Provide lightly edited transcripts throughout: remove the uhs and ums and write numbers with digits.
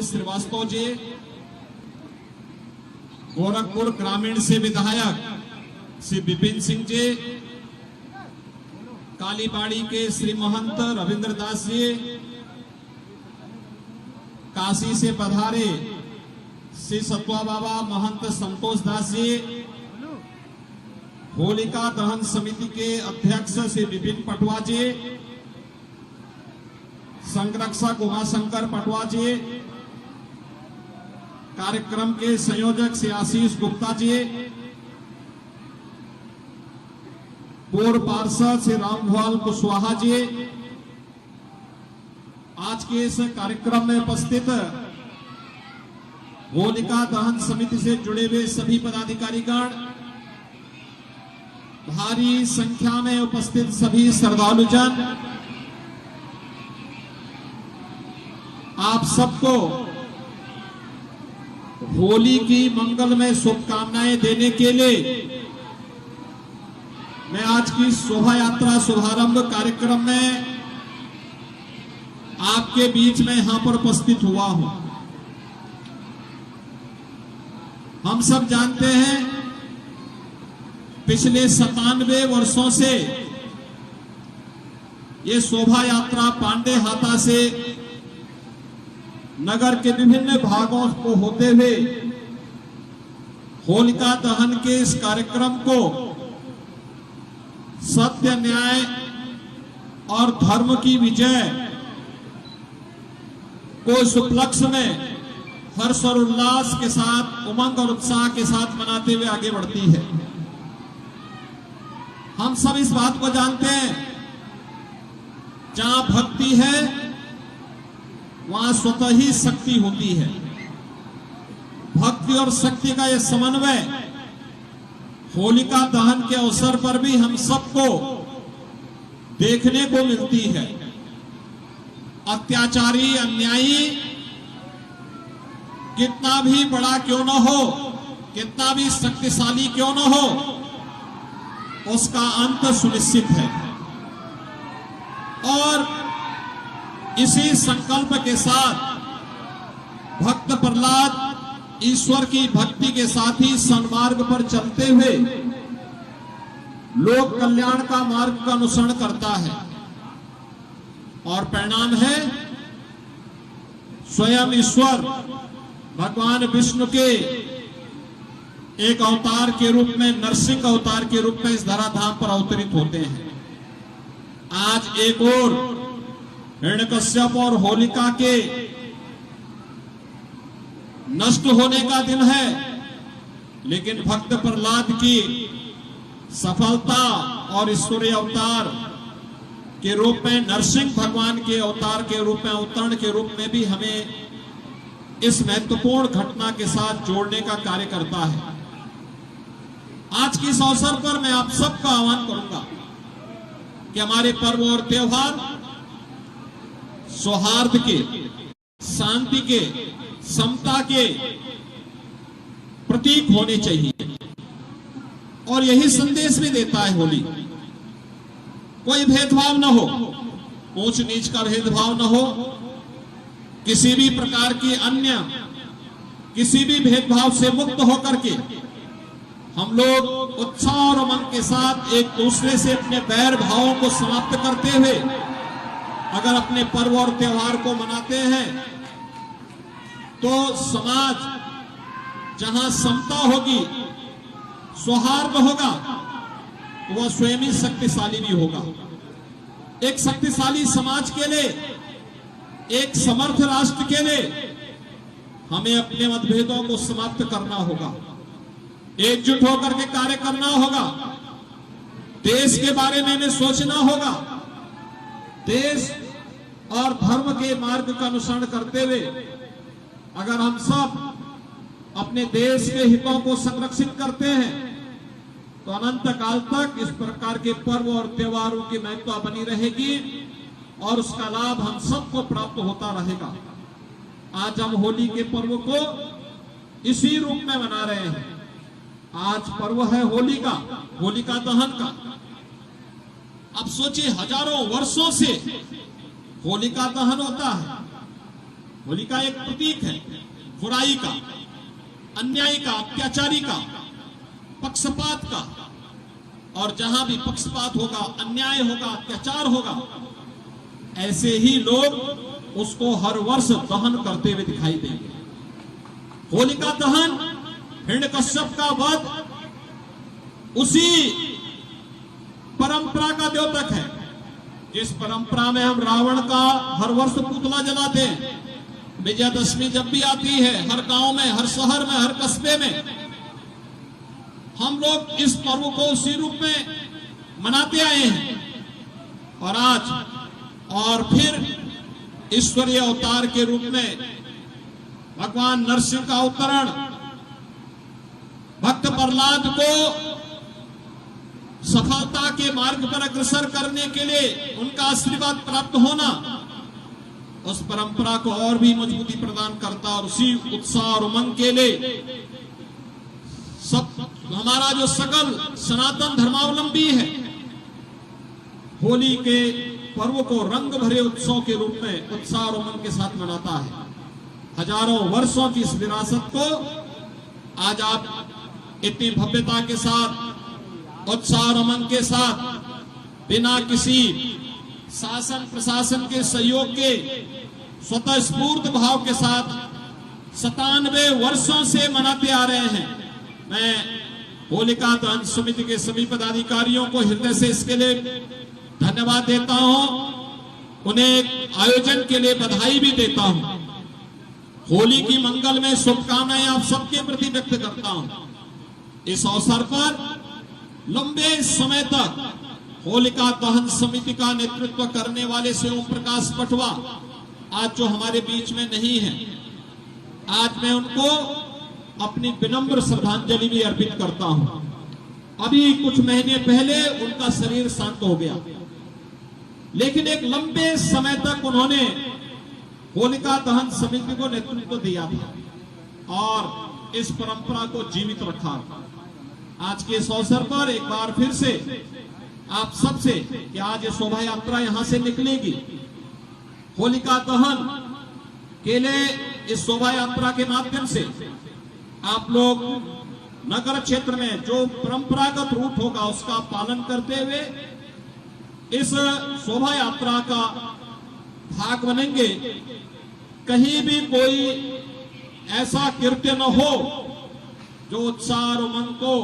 श्रीवास्तव जी, गोरखपुर ग्रामीण से विधायक श्री विपिन सिंह जी, कालीबाड़ी के श्री महंत रविंद्र दास जी, काशी से पधारे श्री सतवा बाबा महंत संतोष दास जी, होलिका दहन समिति के अध्यक्ष श्री विपिन पटवा जी, संरक्षक उमाशंकर पटवा जी, कार्यक्रम के संयोजक श्री आशीष गुप्ता जी, पूर्व पार्षद श्री रामभुआल कुशवाहा जी, आज के इस कार्यक्रम में उपस्थित होलिका दहन समिति से जुड़े हुए सभी पदाधिकारीगण, भारी संख्या में उपस्थित सभी श्रद्धालुजन, आप सबको होली की मंगलमय शुभकामनाएं देने के लिए मैं आज की शोभा यात्रा शुभारंभ कार्यक्रम में आपके बीच में यहां पर उपस्थित हुआ हूं। हम सब जानते हैं पिछले 97 वर्षों से ये शोभा यात्रा पांडे हाता से नगर के विभिन्न भागों को होते हुए होलिका दहन के इस कार्यक्रम को सत्य, न्याय और धर्म की विजय को इस उपलक्ष्य में हर्ष और उल्लास के साथ, उमंग और उत्साह के साथ मनाते हुए आगे बढ़ती है। हम सब इस बात को जानते हैं, जहां भक्ति है वहां स्वतः ही शक्ति होती है। भक्ति और शक्ति का यह समन्वय होलिका दहन के अवसर पर भी हम सबको देखने को मिलती है। अत्याचारी, अन्यायी कितना भी बड़ा क्यों न हो, कितना भी शक्तिशाली क्यों न हो, उसका अंत सुनिश्चित है। और इसी संकल्प के साथ भक्त प्रहलाद ईश्वर की भक्ति के साथ ही सन्मार्ग पर चलते हुए लोक कल्याण का मार्ग का अनुसरण करता है, और परिणाम है स्वयं ईश्वर भगवान विष्णु के एक अवतार के रूप में, नरसिंह अवतार के रूप में इस धराधाम पर अवतरित होते हैं। आज एक और हिरण्यकश्यप और होलिका के नष्ट होने का दिन है, लेकिन भक्त प्रहलाद की सफलता और ईश्वरीय अवतार के रूप में, नरसिंह भगवान के अवतार के रूप में, अवतरण के रूप में भी हमें इस महत्वपूर्ण घटना के साथ जोड़ने का कार्य करता है। आज के इस अवसर पर मैं आप सबका आह्वान करूंगा कि हमारे पर्व और त्योहार सौहार्द के, शांति के, समता के प्रतीक होने चाहिए, और यही संदेश भी देता है होली। कोई भेदभाव न हो, ऊंच नीच का भेदभाव न हो, किसी भी प्रकार की अन्य किसी भी भेदभाव से मुक्त होकर के हम लोग उत्साह और उमंग के साथ एक दूसरे से अपने बैर भावों को समाप्त करते हुए अगर अपने पर्व और त्योहार को मनाते हैं, तो समाज जहां समता होगी, सौहार्द होगा, वह स्वयं ही शक्तिशाली भी होगा। एक शक्तिशाली समाज के लिए, एक समर्थ राष्ट्र के लिए हमें अपने मतभेदों को समाप्त करना होगा, एकजुट होकर के कार्य करना होगा, देश के बारे में हमें सोचना होगा, देश और धर्म के मार्ग का अनुसरण करते हुए अगर हम सब अपने देश के हितों को संरक्षित करते हैं, तो अनंत काल तक इस प्रकार के पर्व और त्योहारों की महत्ता बनी रहेगी और उसका लाभ हम सबको प्राप्त होता रहेगा। आज हम होली के पर्व को इसी रूप में मना रहे हैं। आज पर्व है होली का, होलिका दहन का। अब सोचिए, हजारों वर्षों से होलिका दहन होता है, होलिका एक प्रतीक है बुराई का, अन्याय का, अत्याचारी का, पक्षपात का। और जहां भी पक्षपात होगा, अन्याय होगा, अत्याचार होगा, ऐसे ही लोग उसको हर वर्ष दहन करते हुए दिखाई देंगे। होलिका दहन, हिरण्यकश्यप का वध, उसी परंपरा का द्योतक है जिस परंपरा में हम रावण का हर वर्ष पुतला जलाते हैं। विजयादशमी जब भी आती है, हर गांव में, हर शहर में, हर कस्बे में हम लोग इस पर्व को उसी रूप में मनाते आए हैं। और आज और फिर ईश्वरीय अवतार के रूप में भगवान नरसिंह का अवतरण, भक्त प्रहलाद को सफलता के मार्ग पर अग्रसर करने के लिए उनका आशीर्वाद प्राप्त होना, उस परंपरा को और भी मजबूती प्रदान करता। और उसी उत्साह और उमंग के लिए सब हमारा जो सकल सनातन धर्मावलंबी है, होली के पर्व को रंग भरे उत्सव के रूप में उत्साह और उमंग के साथ मनाता है। हजारों वर्षों की इस विरासत को आज आप इतनी भव्यता के साथ, उत्साह और उमंग के साथ, बिना किसी शासन प्रशासन के सहयोग के, स्वतः स्फूर्त भाव के साथ 97 वर्षों से मनाते आ रहे हैं। मैं होलिका दहन समिति के सभी पदाधिकारियों को हृदय से इसके लिए धन्यवाद देता हूं, उन्हें आयोजन के लिए बधाई भी देता हूं। होली की मंगल में शुभकामनाएं आप सबके प्रति व्यक्त करता हूं। इस अवसर पर लंबे समय तक होलिका दहन समिति का नेतृत्व करने वाले से ओम प्रकाश पटवा आज जो हमारे बीच में नहीं है, आज मैं उनको अपनी विनम्र श्रद्धांजलि भी अर्पित करता हूं। अभी कुछ महीने पहले उनका शरीर शांत हो गया, लेकिन एक लंबे समय तक उन्होंने होलिका दहन समिति को नेतृत्व दिया था और इस परंपरा को जीवित रखा। आज के इस अवसर पर एक बार फिर से आप सबसे कि आज ये शोभा यात्रा यहां से निकलेगी, होलिका दहन के लिए इस शोभा यात्रा के माध्यम से आप लोग नगर क्षेत्र में जो परंपरागत रूट होगा उसका पालन करते हुए इस शोभा यात्रा का भाग बनेंगे। कहीं भी कोई ऐसा कृत्य न हो जो उत्साह और उमंग को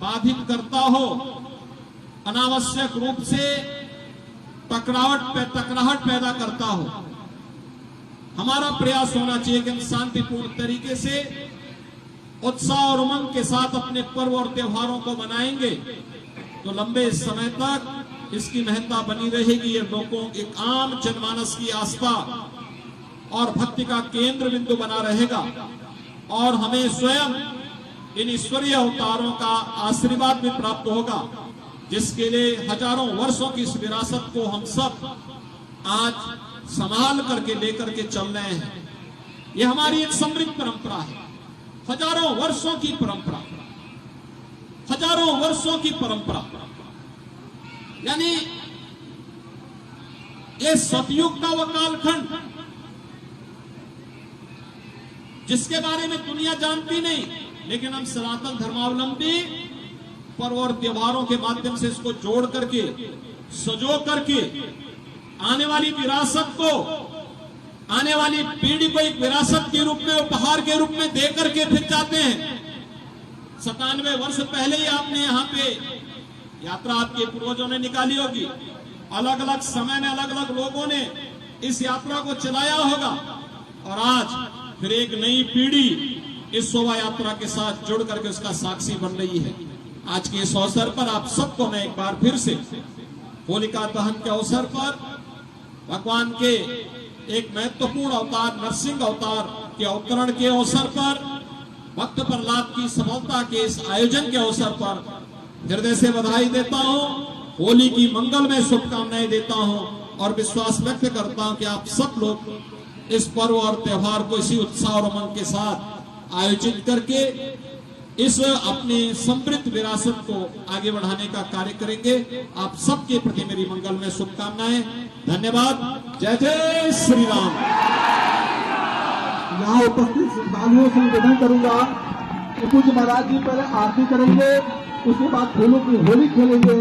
बाधित करता हो, अनावश्यक रूप से टकराहट पैदा करता हो। हमारा प्रयास होना चाहिए कि हम शांतिपूर्ण तरीके से उत्साह और उमंग के साथ अपने पर्व और त्योहारों को मनाएंगे तो लंबे समय तक इसकी महत्ता बनी रहेगी। ये लोगों एक आम जनमानस की आस्था और भक्ति का केंद्र बिंदु बना रहेगा और हमें स्वयं इन ईश्वरीय अवतारों का आशीर्वाद भी प्राप्त होगा, जिसके लिए हजारों वर्षों की इस विरासत को हम सब आज संभाल करके लेकर के चल रहे हैं। ये हमारी एक समृद्ध परंपरा है, हजारों वर्षों की परंपरा, हजारों वर्षों की परंपरा। यानी ये सतयुग का वो कालखंड जिसके बारे में दुनिया जानती नहीं, लेकिन हम सनातन धर्मावलंबी पर्व और त्योहारों के माध्यम से इसको जोड़ करके, सजो करके आने वाली विरासत को, आने वाली पीढ़ी को एक विरासत के रूप में, उपहार के रूप में दे करके फिर जाते हैं। 97 वर्ष पहले ही आपने यहाँ पे यात्रा आपके पूर्वजों ने निकाली होगी, अलग अलग समय में अलग अलग लोगों ने इस यात्रा को चलाया होगा और आज फिर एक नई पीढ़ी इस शोभा यात्रा के साथ जुड़ करके उसका साक्षी बन रही है। आज के इस अवसर पर आप सबको मैं एक बार फिर से होलिका दहन के अवसर पर भगवान के एक महत्वपूर्ण अवतार नरसिंह अवतार के अवतरण के अवसर पर, भक्त प्रहलाद की सफलता के इस आयोजन के अवसर पर हृदय से बधाई देता हूं, होली की मंगल में शुभकामनाएं देता हूं और विश्वास व्यक्त करता हूं कि आप सब लोग इस पर्व और त्योहार को इसी उत्साह और उमंग के साथ आयोजित करके इस अपनी समृद्ध विरासत को आगे बढ़ाने का कार्य करेंगे। आप सबके प्रति मेरी मंगल में शुभकामनाएं। धन्यवाद। जय जय श्री राम। यहाँ उपस्थित श्रद्धालुओं से निवेदन करूंगा कि पूज्य महाराज जी पहले आरती करेंगे, उसके बाद फूलों की होली खेलेंगे।